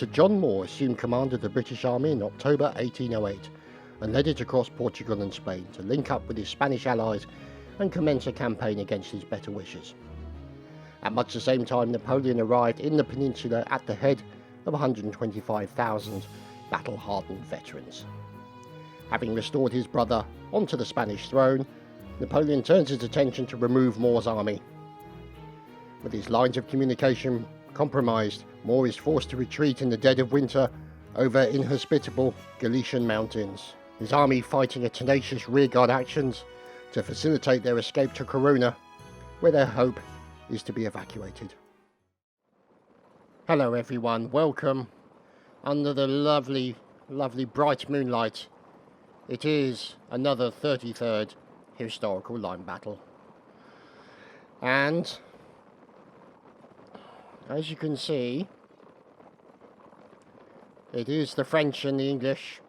Sir John Moore assumed command of the British Army in October 1808 and led it across Portugal and Spain to link up with his Spanish allies and commence a campaign against his better wishers. At much the same time, Napoleon arrived in the peninsula at the head of 125,000 battle-hardened veterans. Having restored his brother onto the Spanish throne, Napoleon turns his attention to remove Moore's army. With his lines of communication compromised, Moore is forced to retreat in the dead of winter over inhospitable Galician mountains, his army fighting a tenacious rearguard actions to facilitate their escape to Coruna, where their hope is to be evacuated. Hello everyone, welcome. Under the lovely bright moonlight, it is another 33rd historical line battle. And as you can see, it is the French and the English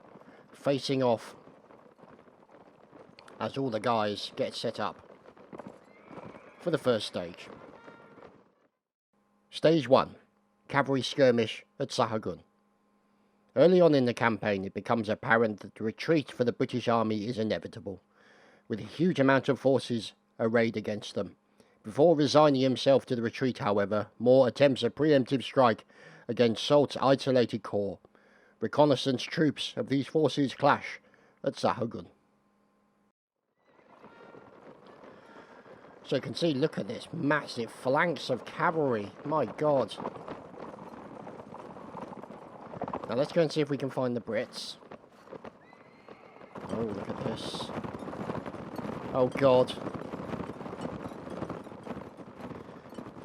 facing off as all the guys get set up for the first stage. Stage 1. Cavalry skirmish at Sahagun. Early on in the campaign, it becomes apparent that the retreat for the British Army is inevitable, with a huge amount of forces arrayed against them. Before resigning himself to the retreat, however, Moore attempts a preemptive strike against Soult's isolated corps. Reconnaissance troops of these forces clash at Sahagun. So you can see, look at this massive phalanx of cavalry, my god. Now let's go and see if we can find the Brits. Oh, look at this. Oh god.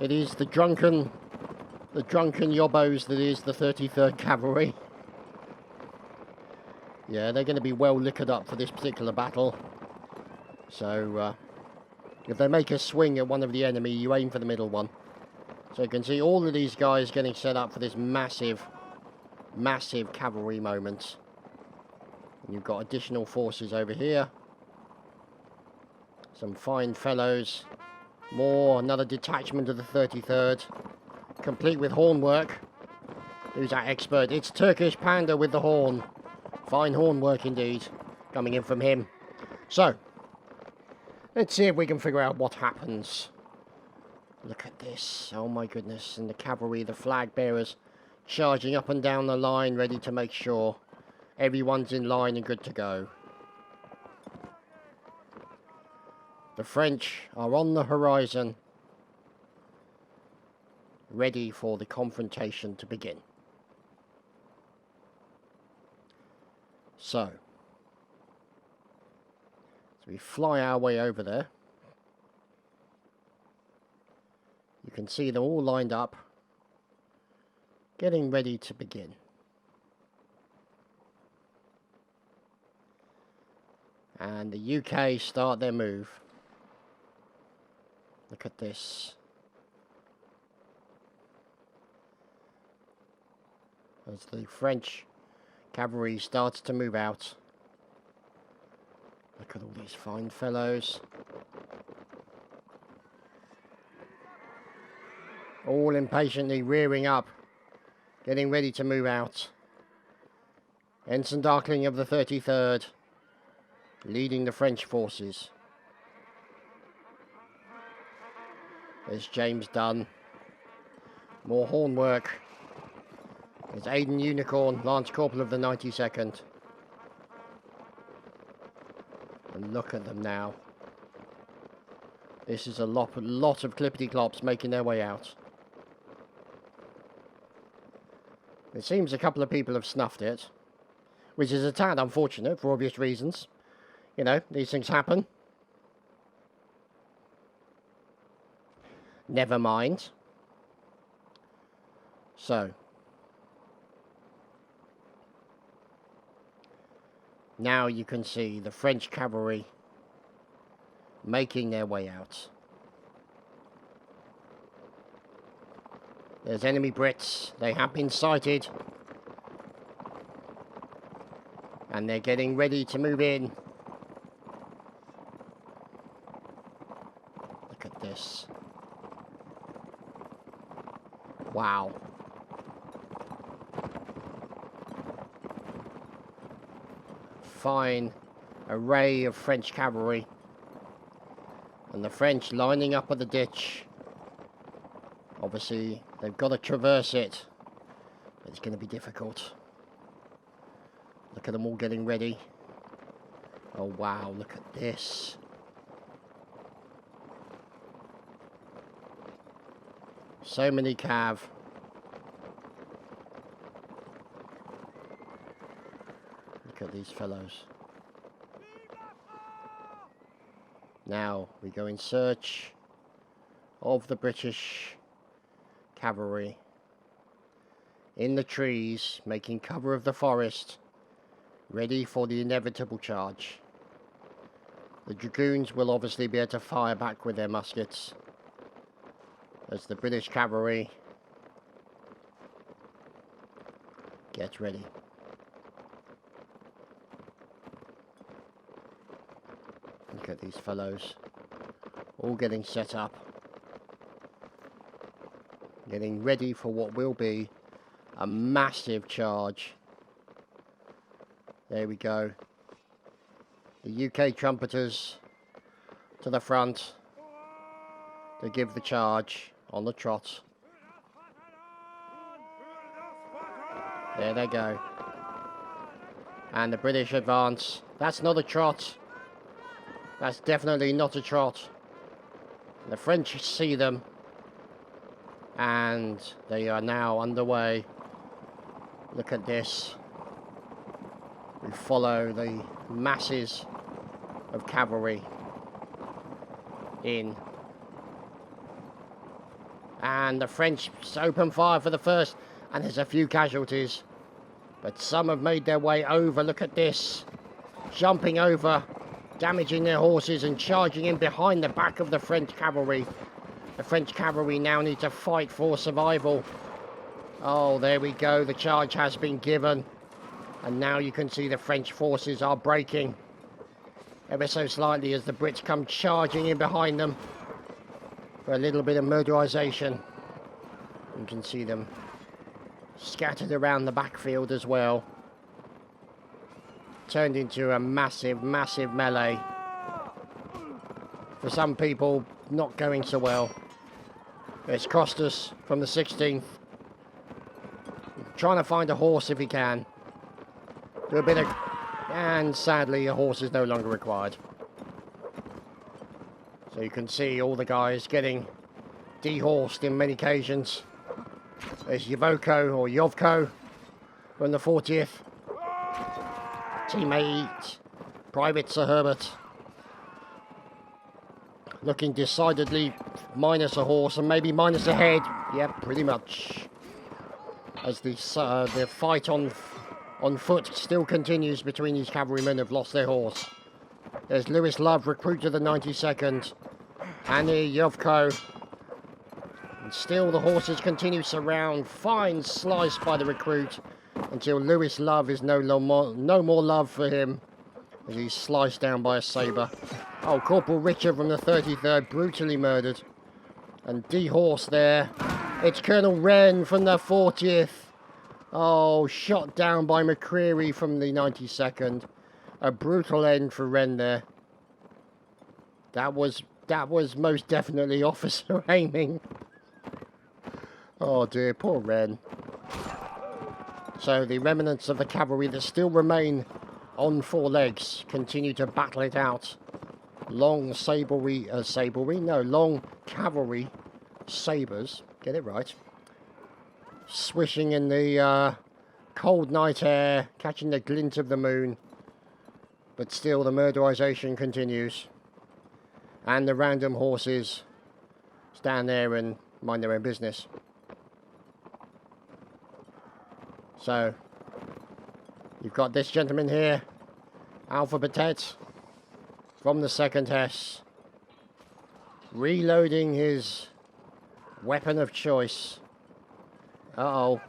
It is the drunken yobbos that is the 33rd Cavalry. Yeah, they're going to be well liquored up for this particular battle. So, if they make a swing at one of the enemy, you aim for the middle one. So you can see all of these guys getting set up for this massive cavalry moment. And you've got additional forces over here. Some fine fellows. More, another detachment of the 33rd. Complete with horn work. Who's that expert? It's Turkish Panda with the horn. Fine horn work indeed. Coming in from him. So, let's see if we can figure out what happens. Look at this. Oh my goodness. And the cavalry, the flag bearers, charging up and down the line, ready to make sure everyone's in line and good to go. The French are on the horizon, ready for the confrontation to begin. So we fly our way over there. You can see them all lined up, getting ready to begin. And the UK start their move. Look at this. As the French cavalry starts to move out. Look at all these fine fellows. All impatiently rearing up, getting ready to move out. Ensign Darkling of the 33rd, leading the French forces. There's James Dunn. More horn work. There's Aidan Unicorn, Lance Corporal of the 92nd. And look at them now. This is a lot of clippity-clops making their way out. It seems a couple of people have snuffed it, which is a tad unfortunate for obvious reasons. You know, these things happen. Never mind. So, now you can see the French cavalry making their way out. There's enemy Brits. They have been sighted. And they're getting ready to move in. Look at this. Wow. fine array of French cavalry. And the French lining up at the ditch. Obviously, they've got to traverse it. But it's going to be difficult. Look at them all getting ready. Oh wow, look at this. So many cav. Look at these fellows. Now we go in search of the British cavalry in the trees, making cover of the forest, ready for the inevitable charge. The dragoons will obviously be able to fire back with their muskets as the British cavalry get ready. Look at these fellows, all getting set up, getting ready for what will be a massive charge. There we go. The UK trumpeters to the front to give the charge on the trot. There they go. And the British advance. That's not a trot. That's definitely not a trot. The French see them. And they are now underway. Look at this. We follow the masses of cavalry in. And the French open fire for the first, and there's a few casualties. But some have made their way over. Look at this. Jumping over, damaging their horses and charging in behind the back of the French cavalry. The French cavalry now need to fight for survival. Oh, there we go. The charge has been given. And now you can see the French forces are breaking ever so slightly as the Brits come charging in behind them for a little bit of murderization. You can see them scattered around the backfield as well. Turned into a massive, massive melee. For some people, not going so well. It's cost us from the 16th. Trying to find a horse if he can. Do a bit of... And sadly, a horse is no longer required. So you can see all the guys getting dehorsed in many occasions. There's Yovko or Yovko from the 40th. Teammate, Private Sir Herbert. Looking decidedly minus a horse and maybe minus a head. Yep, pretty much. As the fight on foot still continues between these cavalrymen who have lost their horse. There's Lewis Love, recruit of the 92nd. And here Yovko. And still the horses continue to surround. Fine slice by the recruit until Lewis Love is no more love for him as he's sliced down by a sabre. Oh, Corporal Richard from the 33rd brutally murdered and dehorsed there. It's Colonel Wren from the 40th. Oh, shot down by McCreary from the 92nd. A brutal end for Wren there. That was most definitely officer aiming. Oh dear, poor Wren. So the remnants of the cavalry that still remain on four legs continue to battle it out. Long long cavalry sabres, get it right, swishing in the cold night air, catching the glint of the moon. But still the murderization continues. And the random horses stand there and mind their own business. So, you've got this gentleman here, Alpha Patet, from the 2nd Hesse, reloading his weapon of choice. Uh-oh.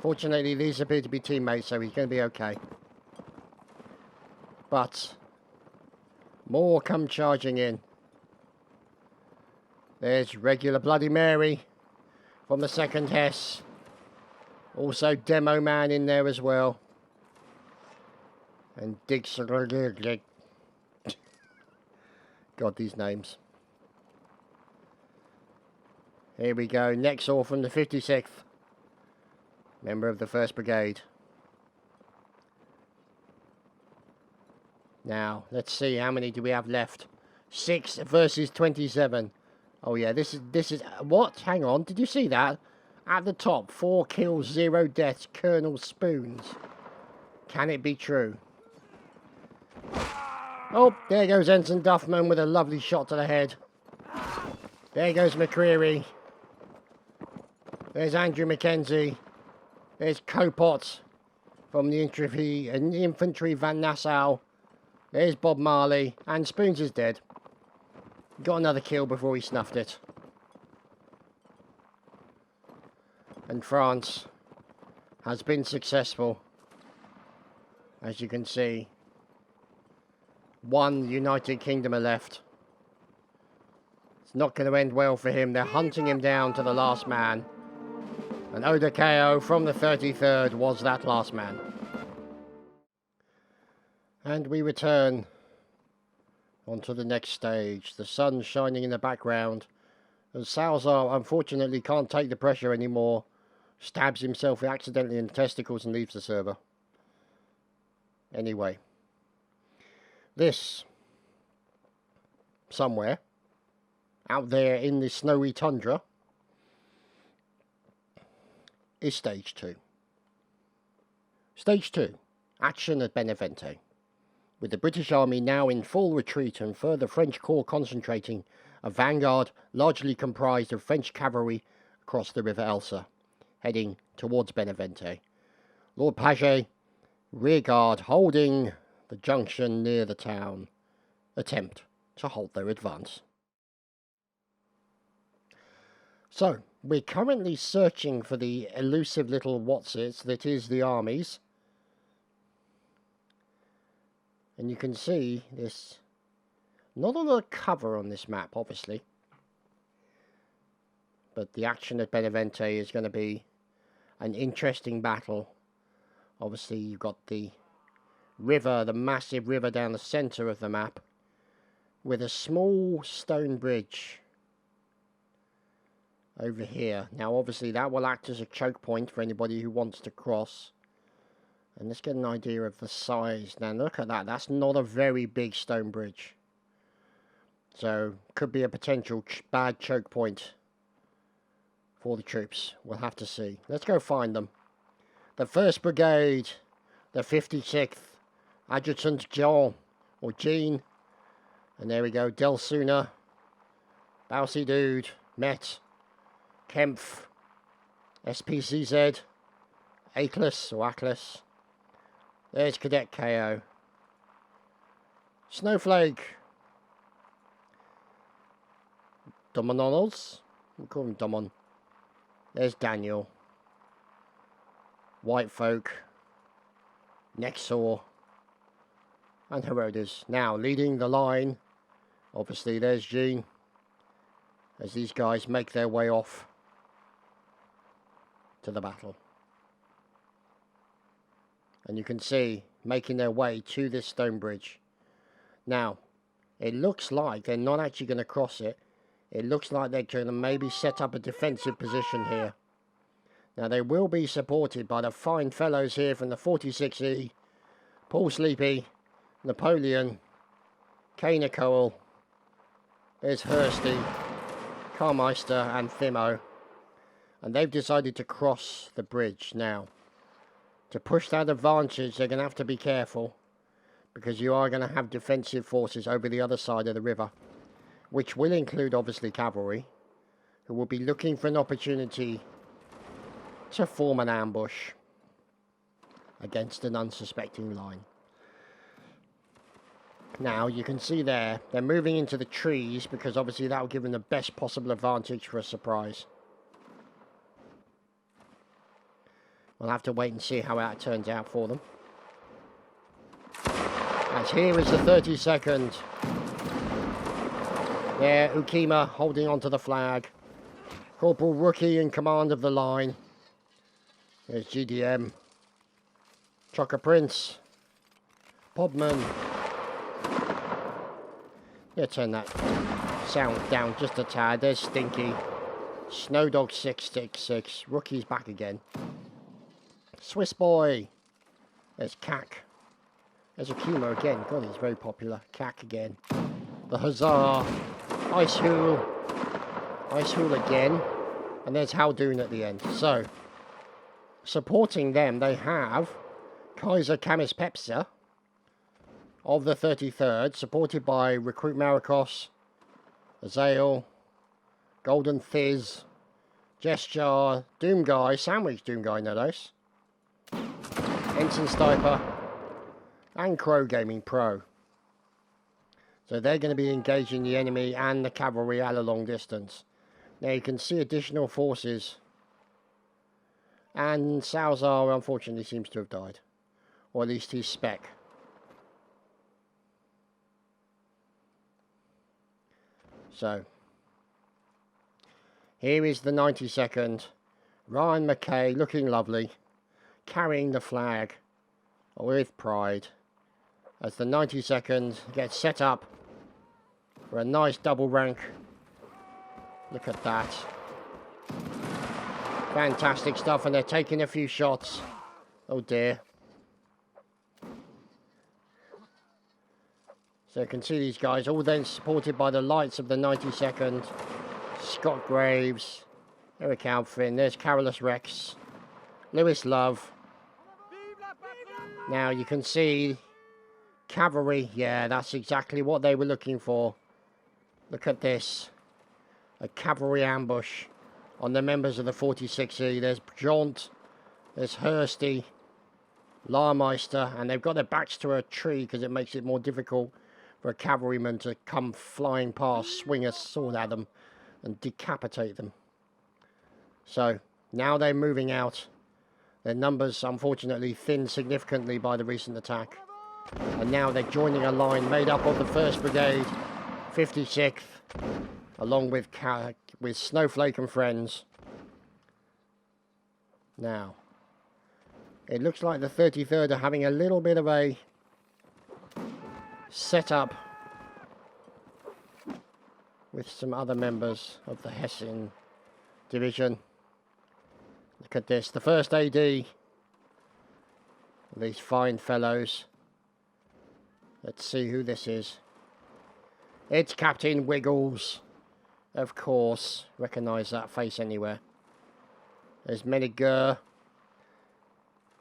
Fortunately, these appear to be teammates, so he's going to be okay. But more come charging in. There's regular Bloody Mary from the 2nd Hesse. Also Demo Man in there as well. and Dixon. God, these names. Here we go. Next all from the 56th. Member of the 1st Brigade. Now, let's see, how many do we have left? 6 versus 27. Oh yeah, this is what? Hang on, did you see that? At the top, 4 kills, 0 deaths, Colonel Spoons. Can it be true? Oh, there goes Ensign Duffman with a lovely shot to the head. There goes McCreary. There's Andrew Mackenzie. There's Copot from the Infantry Van Nassau. There's Bob Marley. And Spoons is dead. Got another kill before he snuffed it. And France has been successful. As you can see. 1 United Kingdom are left. It's not going to end well for him. They're hunting him down to the last man. And Oda Kao from the 33rd was that last man. And we return onto the next stage. The sun shining in the background. As Salazar unfortunately can't take the pressure anymore. Stabs himself accidentally in the testicles and leaves the server. Anyway. This. Somewhere. Out there in the snowy tundra. Is Stage 2. Stage 2. Action at Benavente. With the British Army now in full retreat and further French corps concentrating, a vanguard largely comprised of French cavalry across the River Elsa, heading towards Benavente. Lord Paget, rearguard holding the junction near the town, attempt to halt their advance. So, we're currently searching for the elusive little whatsits that is the armies. And you can see this, not a lot of cover on this map, obviously. But the action at Benavente is going to be an interesting battle. Obviously, you've got the river, the massive river down the centre of the map, with a small stone bridge over here. Now, obviously, that will act as a choke point for anybody who wants to cross. And let's get an idea of the size. Now, look at that. That's not a very big stone bridge. So, could be a potential bad choke point for the troops. We'll have to see. Let's go find them. The 1st Brigade, the 56th, Adjutant John, or Jean. And there we go. Delsuna, Bousy Dude, Met, Kempf, SPCZ, Aklis or Aklis. There's Cadet KO. Snowflake. Domonols. We call him Domon. There's Daniel. White Folk. Nexor. And Herodes. Now, leading the line. Obviously, there's Jean. As these guys make their way off to the battle. And you can see, making their way to this stone bridge. Now, it looks like they're not actually going to cross it. It looks like they're going to maybe set up a defensive position here. Now, they will be supported by the fine fellows here from the 46E. Paul Sleepy, Napoleon, Kana Cole. There's Hursty, Carmeister and Thimo. And they've decided to cross the bridge now. To push that advantage, they're going to have to be careful, because you are going to have defensive forces over the other side of the river, which will include, obviously, cavalry, who will be looking for an opportunity to form an ambush against an unsuspecting line. Now, you can see there, they're moving into the trees, because obviously that will give them the best possible advantage for a surprise. We'll have to wait and see how that turns out for them. As here is the 32nd. There, Ukima holding onto the flag. Corporal Rookie in command of the line. There's GDM. Chocker Prince. Podman. Yeah, turn that sound down just a tad. There's Stinky. Snowdog 666. Rookie's back again. Swiss Boy. There's Cack. There's Akuma again. God, he's very popular. Cack again. The Huzzah. Ice Hool. Ice Hool again. And there's Haldoon at the end. So, supporting them, they have Kaiser Camis Pepsa of the 33rd, supported by Recruit Marikos, Azael, Golden Fizz, Gesture, Doom Guy, Sandwich Doom Guy, no less, Ensign Stiper, and Crow Gaming Pro. So they're going to be engaging the enemy and the cavalry at a long distance. Now you can see additional forces. And Salazar unfortunately seems to have died. Or at least his spec. So, here is the 92nd. Ryan McKay looking lovely. Carrying the flag with pride. As the 92nd gets set up for a nice double rank. Look at that. Fantastic stuff, and they're taking a few shots. Oh dear. So you can see these guys all then supported by the lights of the 92nd. Scott Graves, Eric Alfin, there's Carolus Rex, Lewis Love. Now you can see cavalry, yeah, that's exactly what they were looking for. Look at this. A cavalry ambush on the members of the 46E. There's Jaunt, there's Hursty, Larmeister, and they've got their backs to a tree because it makes it more difficult for a cavalryman to come flying past, swing a sword at them, and decapitate them. So, now they're moving out. Their numbers, unfortunately, thinned significantly by the recent attack. And now they're joining a line made up of the 1st Brigade, 56th, along with Snowflake and friends. Now, it looks like the 33rd are having a little bit of a setup with some other members of the Hessian division. Look at this, the 1st AD, these fine fellows. Let's see who this is. It's Captain Wiggles, of course. Recognise that face anywhere. There's Menigur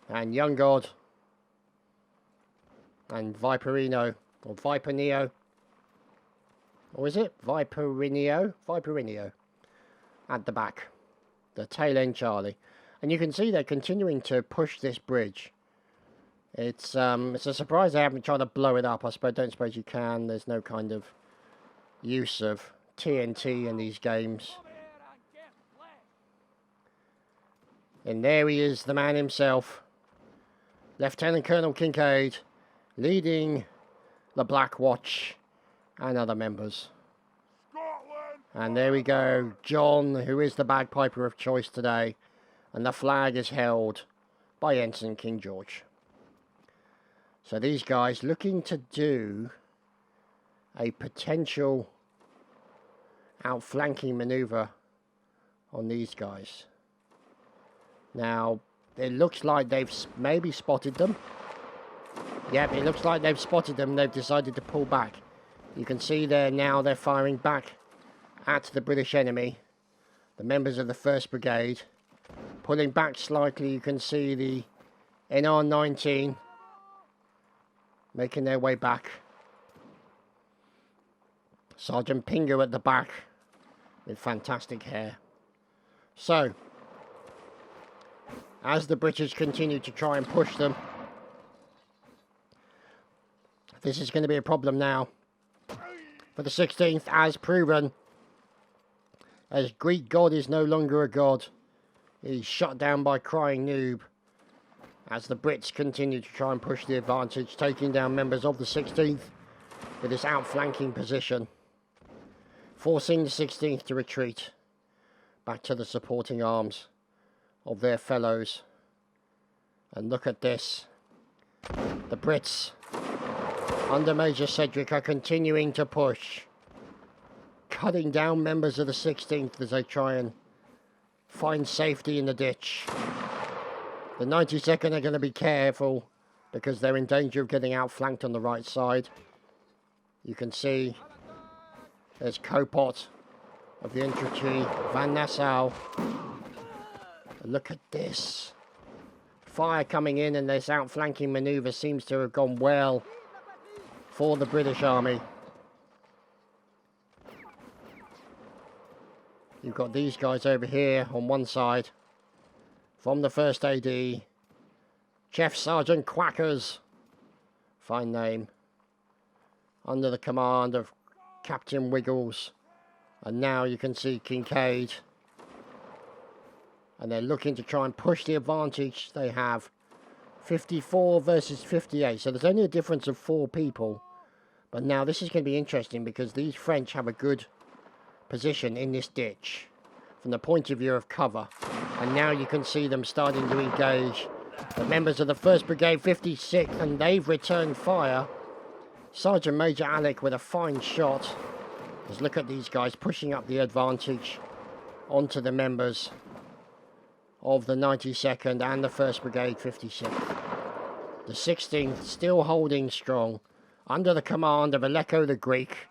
and Young God and Viperino, or Viperneo, or is it Viperino? Viperino at the back, the tail end Charlie, and you can see they're continuing to push this bridge. It's a surprise they haven't tried to blow it up. I don't suppose you can. There's no kind of use of TNT in these games. And there he is, the man himself, Lieutenant Colonel Kincaid, leading the Black Watch and other members. And there we go, John, who is the bagpiper of choice today, and the flag is held by Ensign King George. So these guys looking to do a potential outflanking maneuver on these guys. Now, it looks like they've maybe spotted them. Yep, it looks like they've spotted them. They've decided to pull back. You can see there now they're firing back at the British enemy. The members of the 1st Brigade. Pulling back slightly, you can see the NR-19 making their way back. Sergeant Pingo at the back with fantastic hair. So, as the British continue to try and push them, this is going to be a problem now for the 16th, as proven, as Greek God is no longer a god. He's shot down by Crying Noob as the Brits continue to try and push the advantage, taking down members of the 16th with this outflanking position, forcing the 16th to retreat back to the supporting arms of their fellows. And look at this, the Brits under Major Cedric are continuing to push, cutting down members of the 16th as they try and find safety in the ditch. The 92nd are going to be careful because they're in danger of getting outflanked on the right side. You can see there's Copot of the infantry, Van Nassau. Look at this. Fire coming in, and this outflanking manoeuvre seems to have gone well for the British Army. You've got these guys over here on one side from the 1st AD. Chef Sergeant Quackers, fine name, under the command of Captain Wiggles. And now you can see Kincaid. And they're looking to try and push the advantage they have. 54 versus 58. So there's only a difference of 4 people. But now this is going to be interesting because these French have a good position in this ditch from the point of view of cover. And now you can see them starting to engage the members of the 1st Brigade 56th, and they've returned fire. Sergeant Major Alec with a fine shot. Just look at these guys pushing up the advantage onto the members of the 92nd and the 1st Brigade 56th. The 16th still holding strong under the command of Aleko the Greek.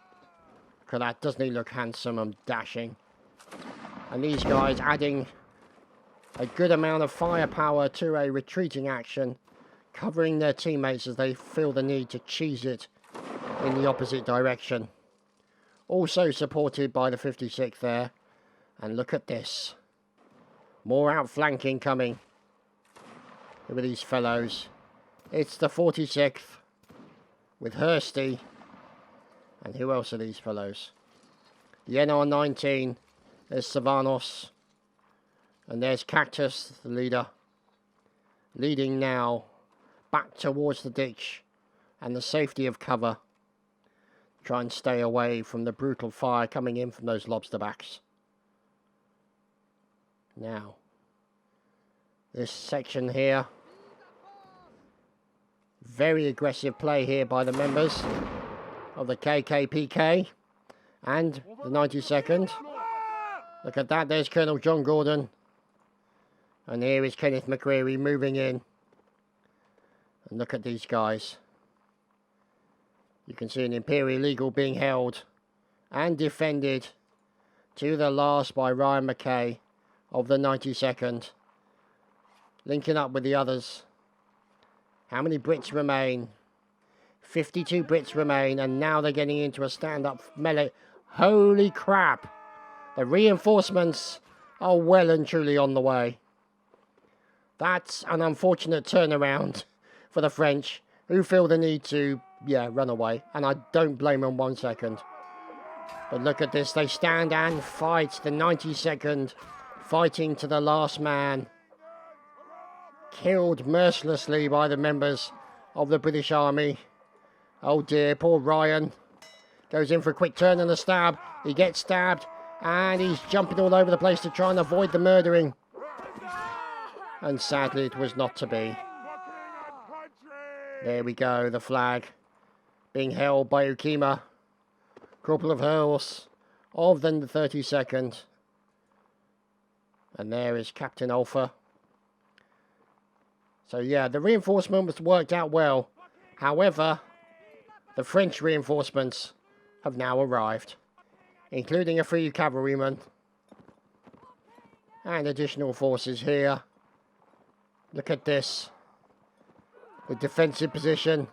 Look at that, doesn't he look handsome and dashing? And these guys adding a good amount of firepower to a retreating action, covering their teammates as they feel the need to cheese it in the opposite direction. Also supported by the 56th there. And look at this. More outflanking coming. Look at these fellows. It's the 46th with Hursty. And who else are these fellows? The NR-19. There's Savanos. And there's Cactus, the leader. Leading now back towards the ditch and the safety of cover. Try and stay away from the brutal fire coming in from those lobster backs. Now, this section here. Very aggressive play here by the members of the KKPK and the 92nd. Look at that, there's Colonel John Gordon. And here is Kenneth McCreary moving in. And look at these guys. You can see an Imperial Eagle being held and defended to the last by Ryan McKay of the 92nd. Linking up with the others. How many Brits remain? 52 Brits remain, and now they're getting into a stand-up melee. Holy crap! The reinforcements are well and truly on the way. That's an unfortunate turnaround for the French, who feel the need to, run away. And I don't blame them 1 second. But look at this, they stand and fight. The 92nd fighting to the last man. Killed mercilessly by the members of the British Army. Oh dear, poor Ryan. Goes in for a quick turn and a stab. He gets stabbed and he's jumping all over the place to try and avoid the murdering. And sadly it was not to be. There we go, the flag being held by Ukima, Corporal of Horse of the 32nd. And there is Captain Alpha. So yeah, the reinforcement was worked out well. However, the French reinforcements have now arrived, including a few cavalrymen and additional forces here. Look at this. The defensive position.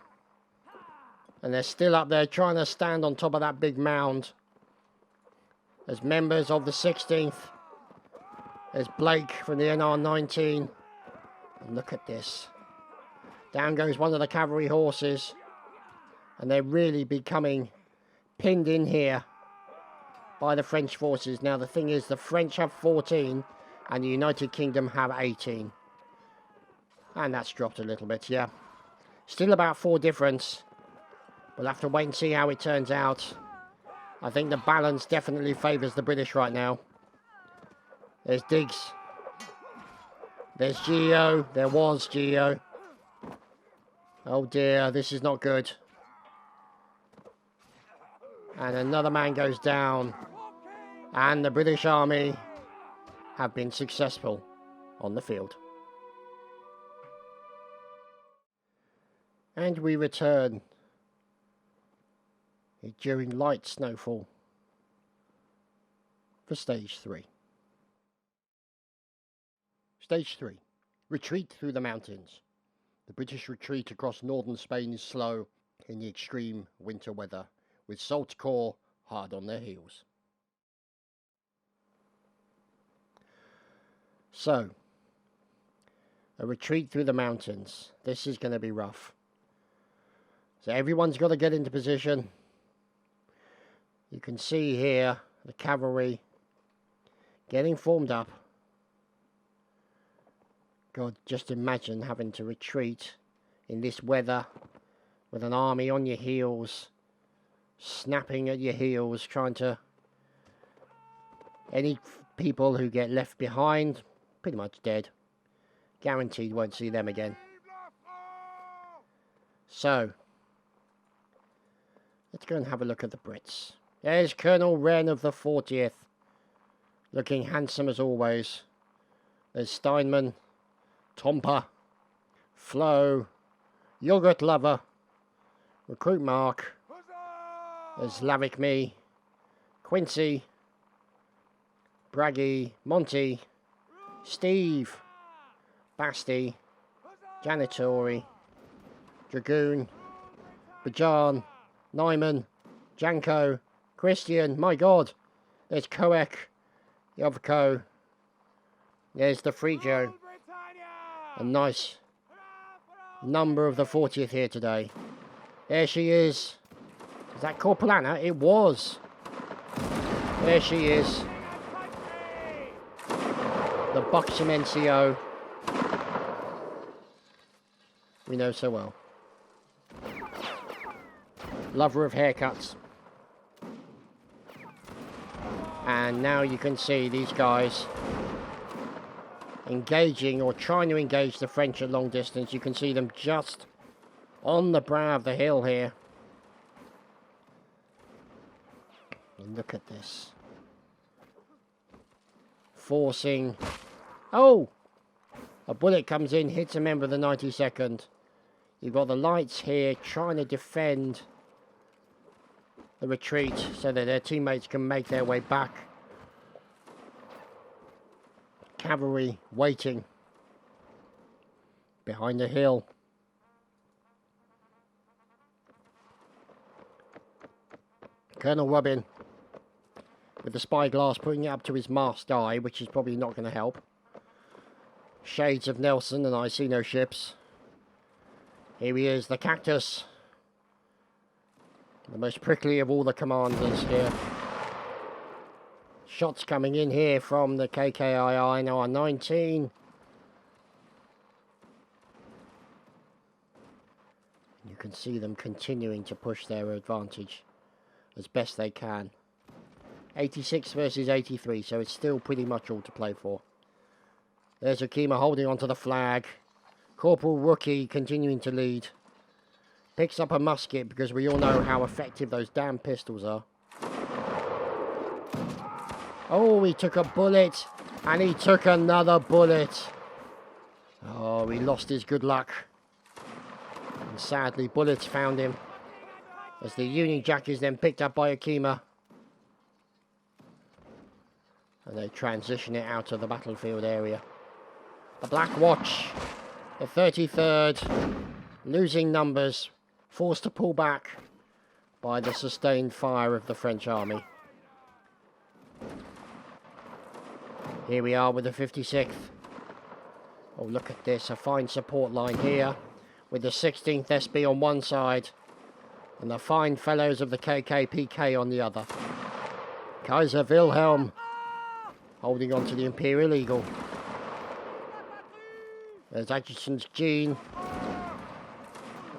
And they're still up there trying to stand on top of that big mound. There's members of the 16th. There's Blake from the NR-19. And look at this. Down goes one of the cavalry horses. And they're really becoming pinned in here by the French forces. Now the thing is, the French have 14 and the United Kingdom have 18. And that's dropped a little bit, yeah. Still about 4 difference. We'll have to wait and see how it turns out. I think the balance definitely favours the British right now. There's Diggs. There's Geo. There was Geo. Oh dear, this is not good. And another man goes down. And the British Army have been successful on the field. And we return during light snowfall for Stage 3. Stage 3. Retreat through the mountains. The British retreat across northern Spain is slow in the extreme winter weather, with Salt Corps hard on their heels. So, a retreat through the mountains. This is going to be rough. So everyone's got to get into position. You can see here the cavalry getting formed up. God, just imagine having to retreat in this weather with an army on your heels, snapping at your heels, trying to... Any people who get left behind, pretty much dead. Guaranteed won't see them again. So, let's go and have a look at the Brits. There's Colonel Wren of the 40th, looking handsome as always. There's Steinman, Tomper, Flo, Yogurt Lover, Recruit Mark. There's Lavick Me, Quincy, Braggy, Monty, Steve, Basti, Janitori, Dragoon, Bajan, Nyman, Janko, Christian, my God, there's Koek, Yovko, there's the Frijo, a nice number of the 40th here today. There she is. Is that Corporal Anna? It was. There she is. The buxom NCO we know so well. Lover of haircuts. And now you can see these guys engaging or trying to engage the French at long distance. You can see them just on the brow of the hill here. And look at this. Forcing... Oh! A bullet comes in, hits a member of the 92nd. You've got the lights here trying to defend the retreat so that their teammates can make their way back. Cavalry waiting behind the hill. Colonel Robin with the spyglass putting it up to his masked eye, which is probably not going to help. Shades of Nelson and I see no ships. Here he is, the Cactus. The most prickly of all the commanders here. Shots coming in here from the KKII now on 19. You can see them continuing to push their advantage as best they can. 86 versus 83, so it's still pretty much all to play for. There's Akima holding onto the flag. Corporal Rookie continuing to lead. Picks up a musket because we all know how effective those damn pistols are. Oh, he took a bullet. And he took another bullet. Oh, he lost his good luck. And sadly, bullets found him. As the Union Jack is then picked up by Akima. And they transition it out of the battlefield area. The Black Watch, the 33rd, losing numbers, forced to pull back by the sustained fire of the French army. Here we are with the 56th. Oh, look at this, a fine support line here, with the 16th SB on one side, and the fine fellows of the KKPK on the other. Kaiser Wilhelm holding on to the Imperial Eagle. There's Adjutant Jean.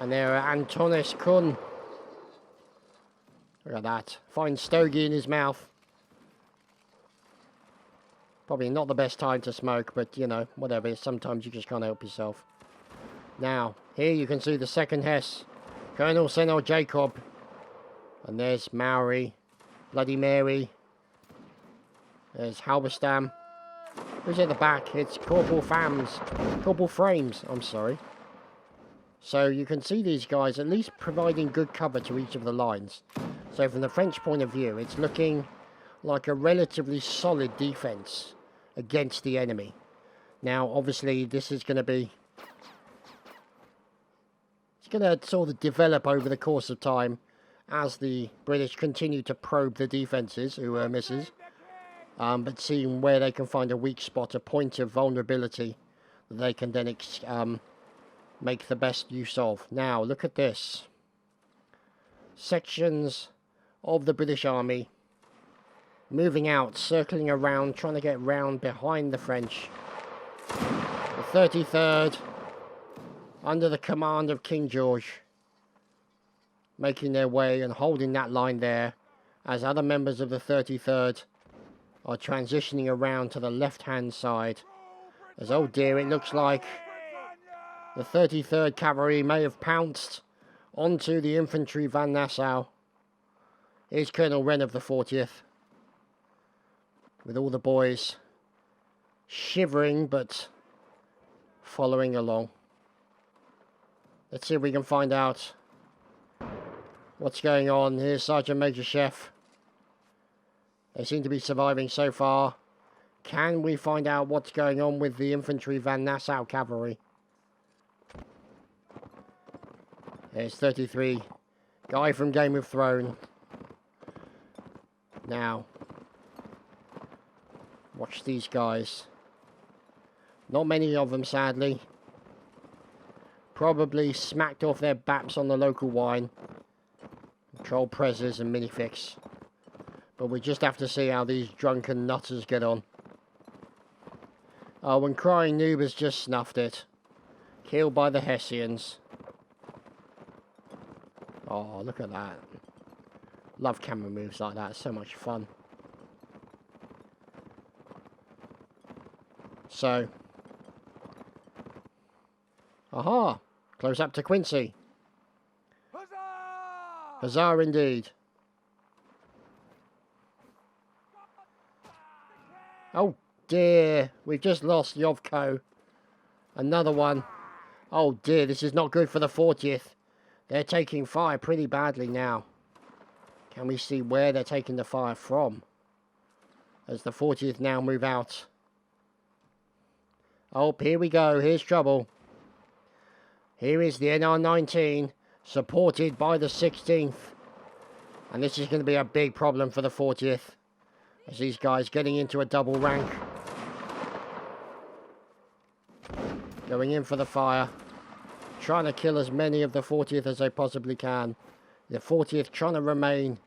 And there are Antonis Kuhn. Look at that. Fine stogie in his mouth. Probably not the best time to smoke, but you know, whatever. Sometimes you just can't help yourself. Now, here you can see the 2nd Hesse. Colonel Senor Jacob. And there's Maori, Bloody Mary. There's Halberstam. Who's at the back? It's Corporal Frames, I'm sorry. So you can see these guys at least providing good cover to each of the lines. So from the French point of view, it's looking like a relatively solid defense against the enemy. Now, obviously, this is going to be... It's going to sort of develop over the course of time as the British continue to probe the defences, who are misses. But seeing where they can find a weak spot, a point of vulnerability that they can then make the best use of. Now, look at this. Sections of the British Army moving out, circling around, trying to get round behind the French. The 33rd, under the command of King George, making their way and holding that line there, as other members of the 33rd are transitioning around to the left-hand side. As, oh dear, it looks like the 33rd Cavalry may have pounced onto the infantry Van Nassau. Here's Colonel Wren of the 40th, with all the boys shivering but following along. Let's see if we can find out what's going on. Here's Sergeant Major Chef. They seem to be surviving so far. Can we find out what's going on with the infantry Van Nassau Cavalry? There's 33. Guy from Game of Thrones. Now, watch these guys. Not many of them, sadly. Probably smacked off their baps on the local wine. Troll Prezes and Minifix. But we just have to see how these drunken nutters get on. Oh, and Crying Noob has just snuffed it. Killed by the Hessians. Oh, look at that. Love camera moves like that. So much fun. So. Aha! Close up to Quincy. Huzzah! Huzzah indeed. Oh dear, we've just lost Yovko. Another one. Oh dear, this is not good for the 40th. They're taking fire pretty badly now. Can we see where they're taking the fire from? As the 40th now move out. Oh, here we go, here's trouble. Here is the NR-19, supported by the 16th. And this is going to be a big problem for the 40th. As these guys getting into a double rank. Going in for the fire. Trying to kill as many of the 40th as they possibly can. The 40th trying to remain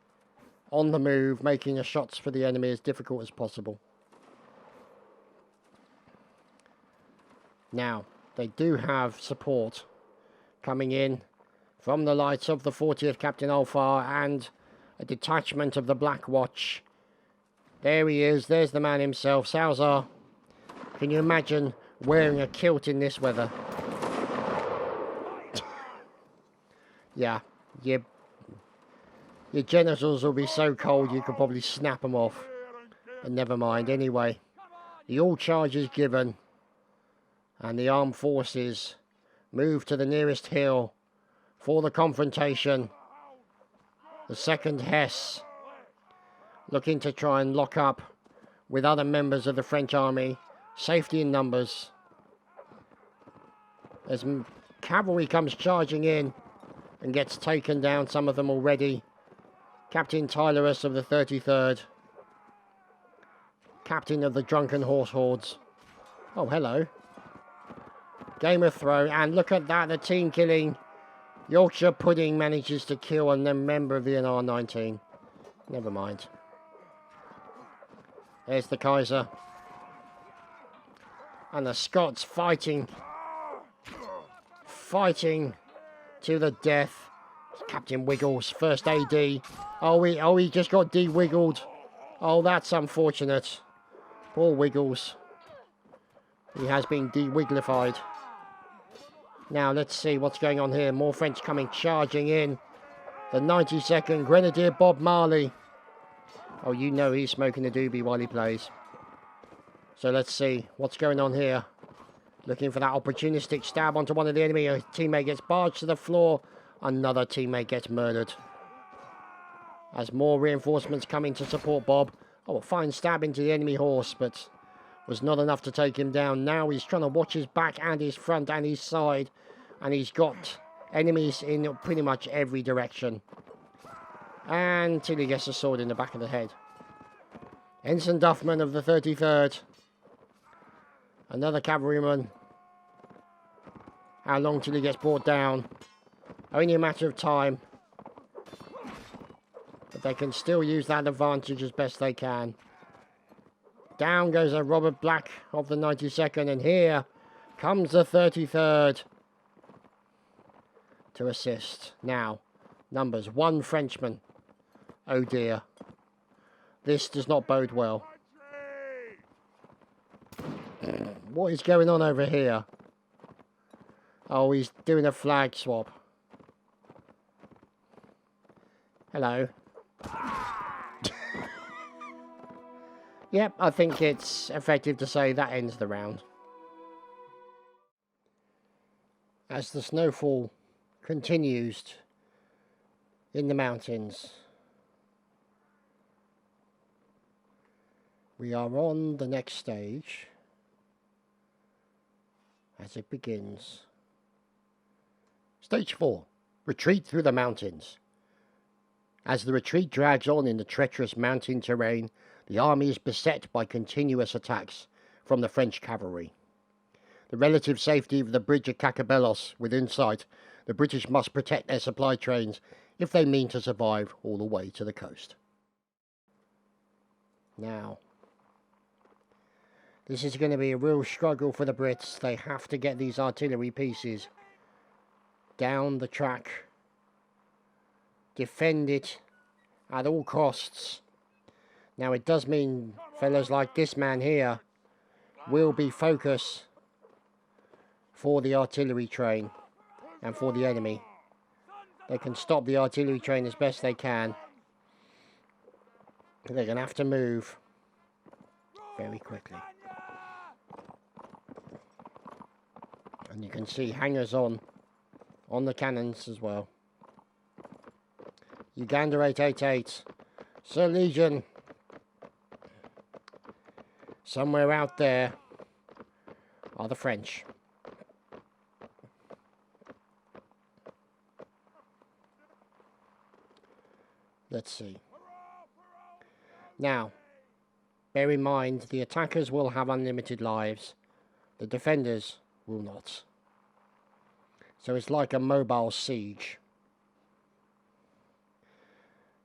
on the move, making the shots for the enemy as difficult as possible. Now, they do have support coming in from the lights of the 40th Captain Alfar and a detachment of the Black Watch. There he is, there's the man himself, Salazar. Can you imagine wearing a kilt in this weather? Yeah, your genitals will be so cold you could probably snap them off. But never mind, anyway. The all charges given. And the armed forces move to the nearest hill for the confrontation. The 2nd Hesse looking to try and lock up with other members of the French army. Safety in numbers. As cavalry comes charging in and gets taken down, some of them already. Captain Tylerus of the 33rd. Captain of the Drunken Horse Hordes. Oh, hello. Game of Thrones. And look at that, the team killing. Yorkshire Pudding manages to kill a member of the NR-19. Never mind. There's the Kaiser. And the Scots fighting. Fighting to the death. Captain Wiggles, first AD. Oh, he just got de-wiggled. Oh, that's unfortunate. Poor Wiggles. He has been de-wigglified. Now, let's see what's going on here. More French coming charging in. The 92nd Grenadier Bob Marley. Oh, you know he's smoking a doobie while he plays. So let's see what's going on here. Looking for that opportunistic stab onto one of the enemy. A teammate gets barged to the floor. Another teammate gets murdered. As more reinforcements come in to support Bob. Oh, a fine stab into the enemy horse, but was not enough to take him down. Now he's trying to watch his back and his front and his side. And he's got enemies in pretty much every direction. Until he gets a sword in the back of the head. Ensign Duffman of the 33rd. Another cavalryman. How long till he gets brought down? Only a matter of time. But they can still use that advantage as best they can. Down goes a Robert Black of the 92nd. And here comes the 33rd to assist. Now, numbers. 1 Frenchman. Oh dear. This does not bode well. What is going on over here? Oh, he's doing a flag swap. Hello. Yep, I think it's effective to say that ends the round. As the snowfall continues in the mountains, we are on the next stage as it begins. Stage 4. Retreat through the mountains. As the retreat drags on in the treacherous mountain terrain, the army is beset by continuous attacks from the French cavalry. The relative safety of the bridge of Cacabelos within sight, the British must protect their supply trains if they mean to survive all the way to the coast. Now, this is going to be a real struggle for the Brits. They have to get these artillery pieces down the track. Defend it at all costs. Now it does mean fellows like this man here will be focus for the artillery train and for the enemy. They can stop the artillery train as best they can. They're going to have to move very quickly. And you can see hangers on the cannons as well. Uganda 888, Sir Legion. Somewhere out there are the French. Let's see. Now, bear in mind the attackers will have unlimited lives. The defenders will not. So it's like a mobile siege.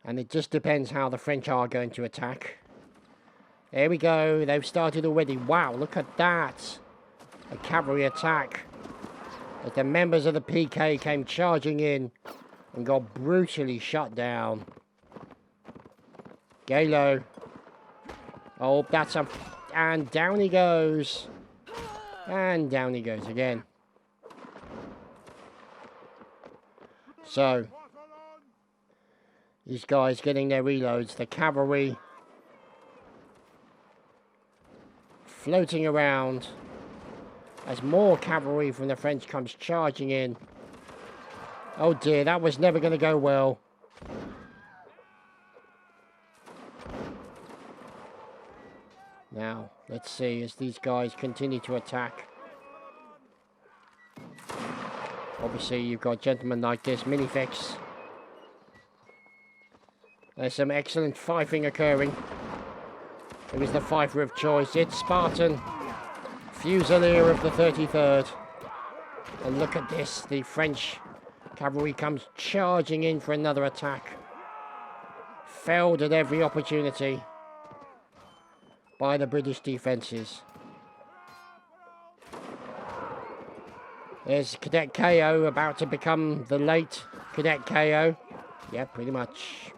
And it just depends how the French are going to attack. There we go. They've started already. Wow, look at that. A cavalry attack. As the members of the PK came charging in and got brutally shut down. Galo. Oh, that's a... And down he goes. And down he goes again. So, these guys getting their reloads. The cavalry floating around as more cavalry from the French comes charging in. Oh dear, that was never going to go well. Now, let's see as these guys continue to attack. Obviously, you've got gentlemen like this, Minifex. There's some excellent fifing occurring. It was the fifer of choice. It's Spartan, Fusilier of the 33rd. And look at this. The French cavalry comes charging in for another attack. Felled at every opportunity by the British defences. There's Cadet KO about to become the late Cadet KO. Yeah, pretty much.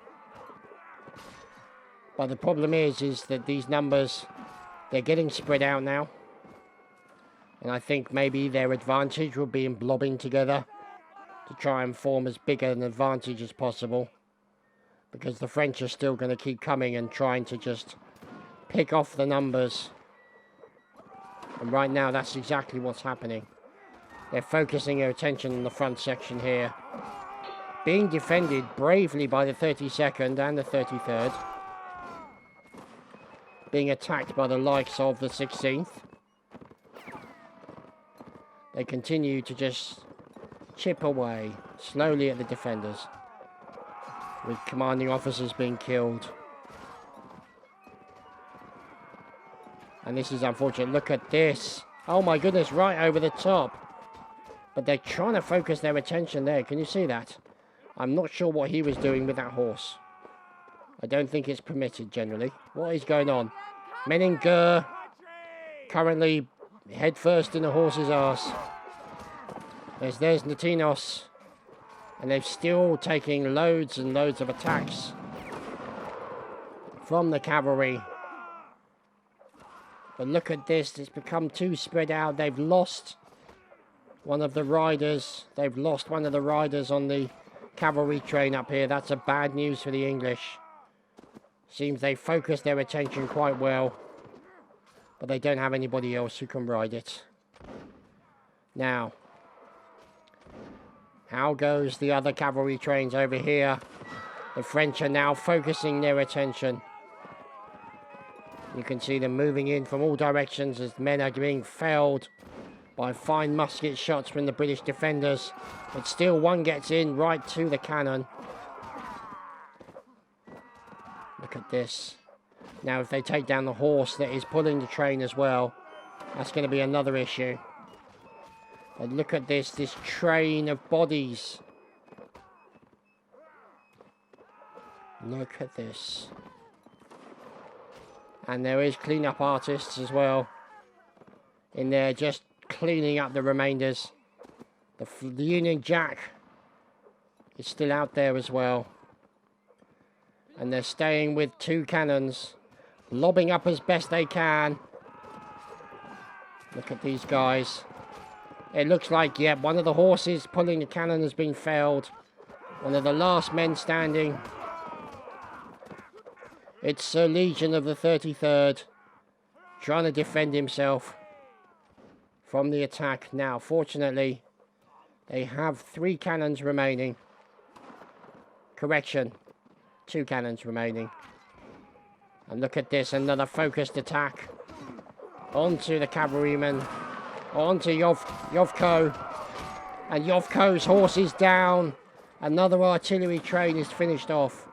But the problem is that these numbers, they're getting spread out now. And I think maybe their advantage will be in blobbing together. to try and form as big an advantage as possible, because the French are still going to keep coming and trying to just pick off the numbers. And right now that's exactly what's happening. They're focusing their attention on the front section here, being defended bravely by the 32nd and the 33rd, being attacked by the likes of the 16th. They continue to just chip away slowly at the defenders, with commanding officers being killed. And this is unfortunate. Look at this. Oh my goodness, right over the top. But they're trying to focus their attention there. Can you see that? I'm not sure what he was doing with that horse. I don't think it's permitted generally. What is going on? Meninger currently head first in the horse's arse. There's Natinos. And they're still taking loads and loads of attacks from the cavalry. But look at this. It's become too spread out. They've lost one of the riders. They've lost one of the riders on the cavalry train up here. That's a bad news for the English. Seems they focused their attention quite well, but they don't have anybody else who can ride it. Now, how goes the other cavalry trains over here? The French are now focusing their attention. You can see them moving in from all directions as men are being felled by fine musket shots from the British defenders. But still one gets in right to the cannon. Look at this. Now if they take down the horse that is pulling the train as well, that's going to be another issue. But look at this train of bodies. Look at this. And there is clean-up artists as well in there, just cleaning up the remainders. The Union Jack is still out there as well. And they're staying with two cannons, lobbing up as best they can. Look at these guys. It looks like, yeah, one of the horses pulling the cannon has been felled. One of the last men standing. It's Sir Legion of the 33rd trying to defend himself from the attack. Now, fortunately, they have 3 cannons remaining. Correction, 2 cannons remaining. And look at this, another focused attack onto the cavalryman, onto Yovko. And Yovko's horse is down. Another artillery train is finished off.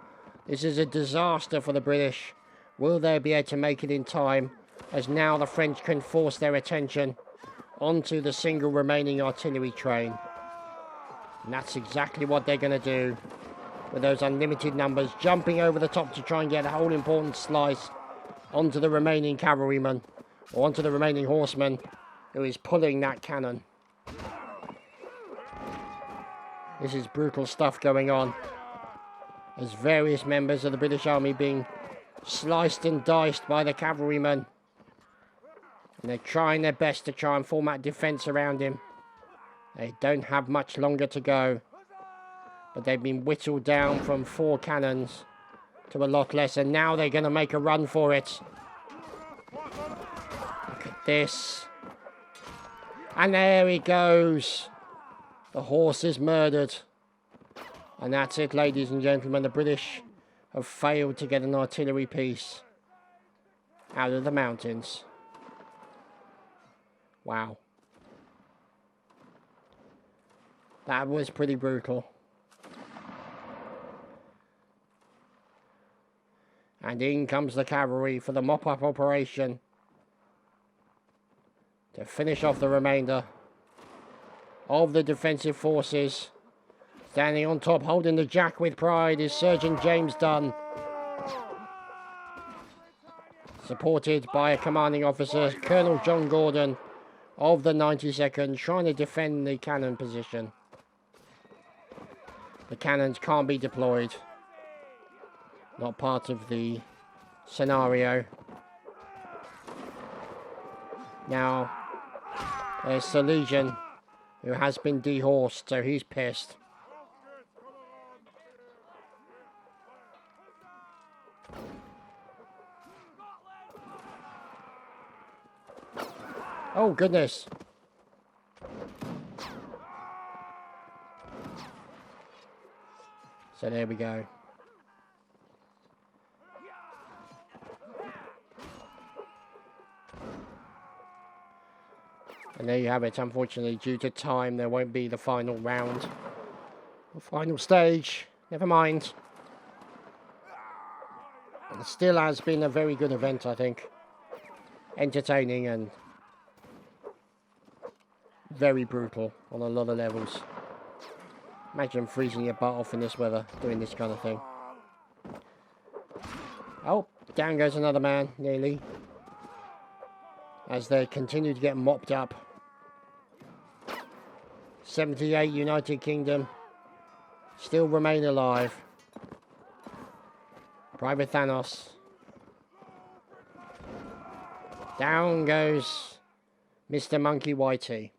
This is a disaster for the British. Will they be able to make it in time? As now the French can force their attention onto the single remaining artillery train. And that's exactly what they're going to do with those unlimited numbers, jumping over the top to try and get a whole important slice onto the remaining cavalryman, or onto the remaining horseman who is pulling that cannon. This is brutal stuff going on, as various members of the British Army being sliced and diced by the cavalrymen. And they're trying their best to try and form that defence around him. They don't have much longer to go. But they've been whittled down from 4 cannons to a lot less. And now they're going to make a run for it. Look at this. And there he goes. The horse is murdered. And that's it, ladies and gentlemen. The British have failed to get an artillery piece out of the mountains. Wow. That was pretty brutal. And in comes the cavalry for the mop-up operation to finish off the remainder of the defensive forces. Standing on top, holding the jack with pride, is Surgeon James Dunn, supported by a commanding officer, Colonel John Gordon of the 92nd, trying to defend the cannon position. The cannons can't be deployed. Not part of the scenario. Now, there's Sir Legion, who has been dehorsed, so he's pissed. Oh, goodness. So there we go. And there you have it. Unfortunately, due to time, there won't be the final round. The final stage. Never mind. It still has been a very good event, I think. Entertaining and very brutal on a lot of levels. Imagine freezing your butt off in this weather, doing this kind of thing. Oh, down goes another man, nearly. As they continue to get mopped up. 78 United Kingdom still remain alive. Private Thanos. Down goes Mr. Monkey Whitey.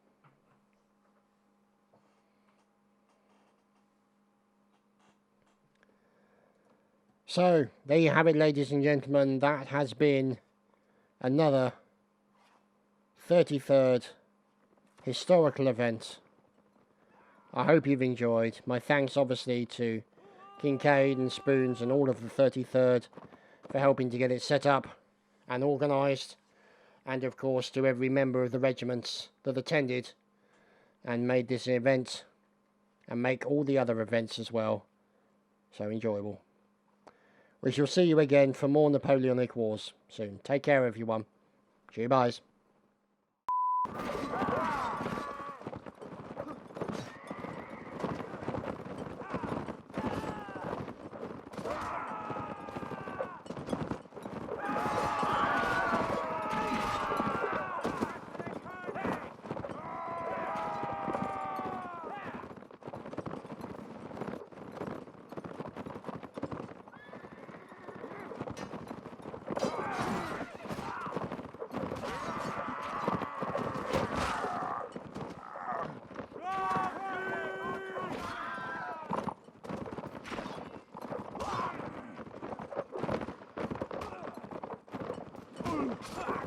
So, there you have it, ladies and gentlemen. That has been another 33rd historical event. I hope you've enjoyed. My thanks, obviously, to Kincaid and Spoons and all of the 33rd for helping to get it set up and organised. And, of course, to every member of the regiments that attended and made this event and make all the other events as well so enjoyable. We shall see you again for more Napoleonic Wars soon. Take care, everyone. Cheers. Ah!